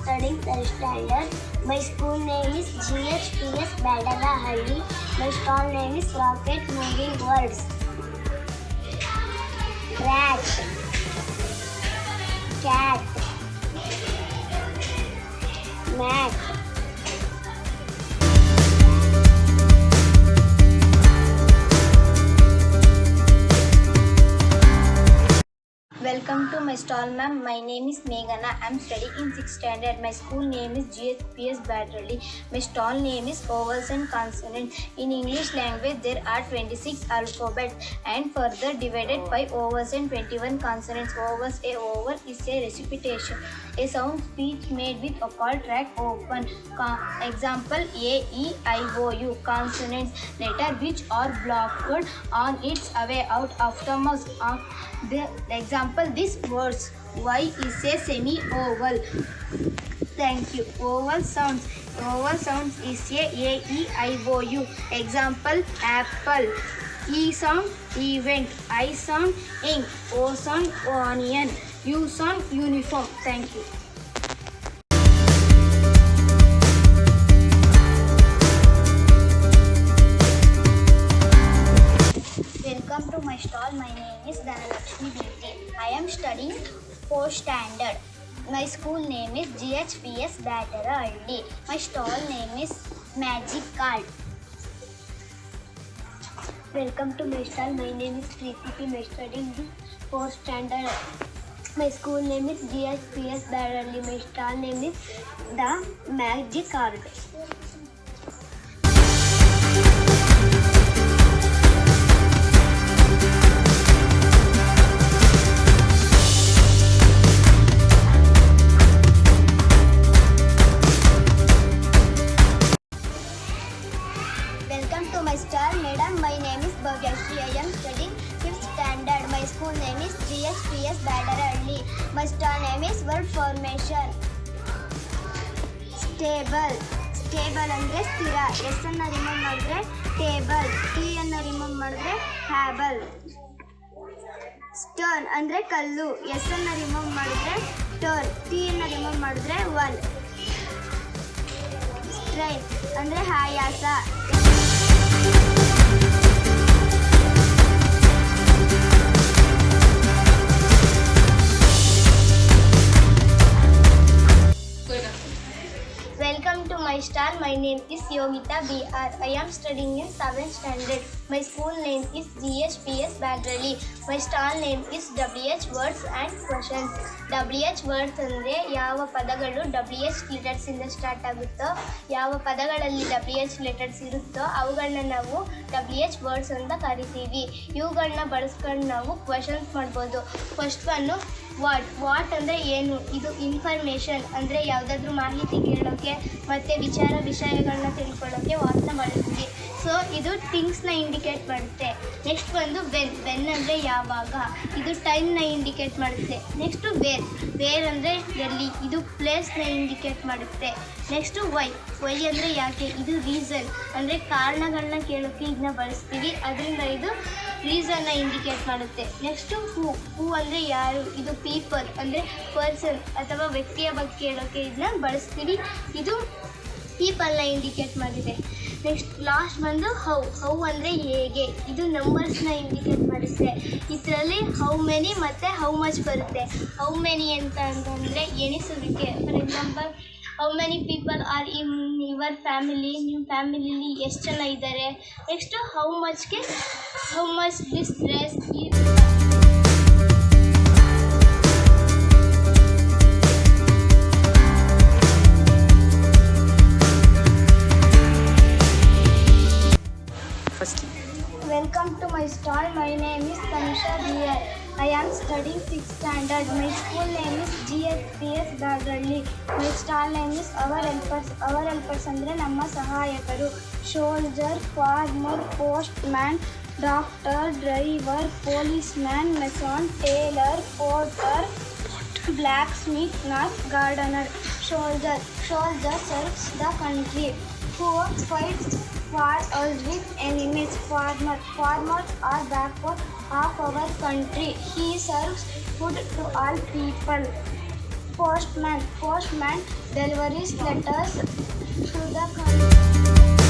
studying 3rd standard. My school name is GHPS Badalahalli. My stall name is Rocket Moving Words. Rat, cat, mat. Welcome to my stall, ma'am. My name is Meghana. I am studying in 6th standard. My school name is GHPS Badrelli. My stall name is Vowels and Consonants. In English language, there are 26 alphabets and further divided by vowels and 21 consonants. Vowels. A vowel is a recitation, a sound speech made with vocal tract open. Example: A, E, I, O, U. Consonants, letter which are blocked on its way out after mouth. The example: this words. Y is a semi-oval. Thank you. Vowel sounds. Vowel sounds is a E, I, O, U. Example: apple. E sound event. I sound ink. O sound onion. U sound uniform. Thank you. Welcome to my stall. My name is Dhanalakshmi Binti. I am studying 4th standard. My school name is GHPS Badalahalli. My stall name is Magic Card. Welcome to my stall. My name is Preeti P. I am studying 4th standard. My school name is GHPS Badalahalli. My stall name is The Magic Card. Welcome to my stall, madam. My name is Bhagyashri. I am studying 5th standard. My school name is GHPS Badalahalli. My stall name is Word Formation. Stable. Stable ಅಂದ್ರೆ ಸ್ಥಿರ. S ಅನ್ನು remove ಮಾಡಿದ್ರೆ table. T ಅನ್ನು remove ಮಾಡಿದ್ರೆ ಹ್ಯಾಬಲ್. Stone ಅಂದ್ರೆ ಕಲ್ಲು. S ಅನ್ನು remove ಮಾಡಿದ್ರೆ ಟೋನ್. T ಅನ್ನು ರಿಮೂವ್ ಮಾಡಿದ್ರೆ ಒನ್. ಸ್ಟ್ರೈಟ್ ಅಂದ್ರೆ ಆಯಾಸ. Welcome to my stall. My name is Yogita BR. I am studying in 7th standard. My school name is GHPS Badrelli. My stall name is WH Words and Questions. WH Words ಅಂದರೆ ಯಾವ ಪದಗಳು WH letters ಇಂದ start ಆಗುತ್ತೋ, ಯಾವ ಪದಗಳಲ್ಲಿ WH letters ಇರುತ್ತೋ ಅವುಗಳನ್ನ ನಾವು WH ವರ್ಡ್ಸ್ ಅಂತ ಕರಿತೀವಿ. ಇವುಗಳನ್ನ ಬಳಸ್ಕೊಂಡು ನಾವು ಕ್ವೆಶನ್ಸ್ ಮಾಡ್ಬೋದು. ಫಸ್ಟ್ ಒನ್ನು ವಾಟ್ ಅಂದರೆ ಏನು. ಇದು ಇನ್ಫಾರ್ಮೇಷನ್ ಅಂದರೆ ಯಾವುದಾದ್ರೂ ಮಾಹಿತಿ ಕೇಳೋಕ್ಕೆ ಮತ್ತು ವಿಷಯಗಳನ್ನ ತಿಳ್ಕೊಳ್ಳೋಕ್ಕೆ ವಾಟ್ನ ಬಳಸ್ತೀವಿ. ಸೊ ಇದು ಥಿಂಗ್ಸ್ನ ಇಂಡಿಕೇಟ್ ಮಾಡುತ್ತೆ. ನೆಕ್ಸ್ಟ್ ಬಂದು ವೆನ್ ಅಂದರೆ ಯಾವಾಗ. ಇದು ಟೈಮ್ನ ಇಂಡಿಕೇಟ್ ಮಾಡುತ್ತೆ. ನೆಕ್ಸ್ಟು ವೇರ್ ಅಂದರೆ ಎಲ್ಲಿ. ಇದು ಪ್ಲೇಸ್ನ ಇಂಡಿಕೇಟ್ ಮಾಡುತ್ತೆ. ನೆಕ್ಸ್ಟು ವೈ ಅಂದರೆ ಯಾಕೆ. ಇದು ರೀಸನ್ ಅಂದರೆ ಕಾರಣಗಳನ್ನ ಕೇಳೋಕ್ಕೆ ಇದನ್ನ ಬಳಸ್ತೀವಿ. ಅದರಿಂದ ಇದು ರೀಸನ್ನ ಇಂಡಿಕೇಟ್ ಮಾಡುತ್ತೆ. ನೆಕ್ಸ್ಟು ಹೂ ಅಂದರೆ ಯಾರು. ಇದು ಪೀಪಲ್ ಅಂದರೆ ಪರ್ಸನ್ ಅಥವಾ ವ್ಯಕ್ತಿಯ ಬಗ್ಗೆ ಕೇಳೋಕ್ಕೆ ಇದನ್ನ ಬಳಸ್ತೀವಿ. ಇದು ಪೀಪಲ್ನ ಇಂಡಿಕೇಟ್ ಮಾಡಿದೆ. ನೆಕ್ಸ್ಟ್ ಲಾಸ್ಟ್ ಬಂದು ಹೌ ಅಂದರೆ ಹೇಗೆ. ಇದು ನಂಬರ್ಸ್ನ ಇಂಡಿಕೇಟ್ ಮಾಡುತ್ತೆ. ಇದರಲ್ಲಿ ಹೌ ಮೆನಿ ಮತ್ತು ಹೌ ಮಚ್ ಬರುತ್ತೆ. ಹೌ ಮೆನಿ ಅಂತಂದರೆ ಎಣಿಸುವಿಕೆ. For example, how many people are in your family. ನಿಮ್ಮ ಫ್ಯಾಮಿಲಿಲಿ ಎಷ್ಟು ಜನ ಇದ್ದಾರೆ. Next how much this dress. Welcome to my stall. My name is Tanisha BR. I am studying 6th standard. My school name is GHPS Badrelli. My stall name is Our Helpers. Our Helpers ಅಂದರೆ ನಮ್ಮ ಸಹಾಯಕರು. Soldier, farmer, postman, doctor, driver, policeman, mason, tailor, porter, blacksmith, nurse, gardener. Soldier serves the country. Who fights for us with enemies. Farmers are backbone of our country. He serves food to all people. Postman delivers letters to the country.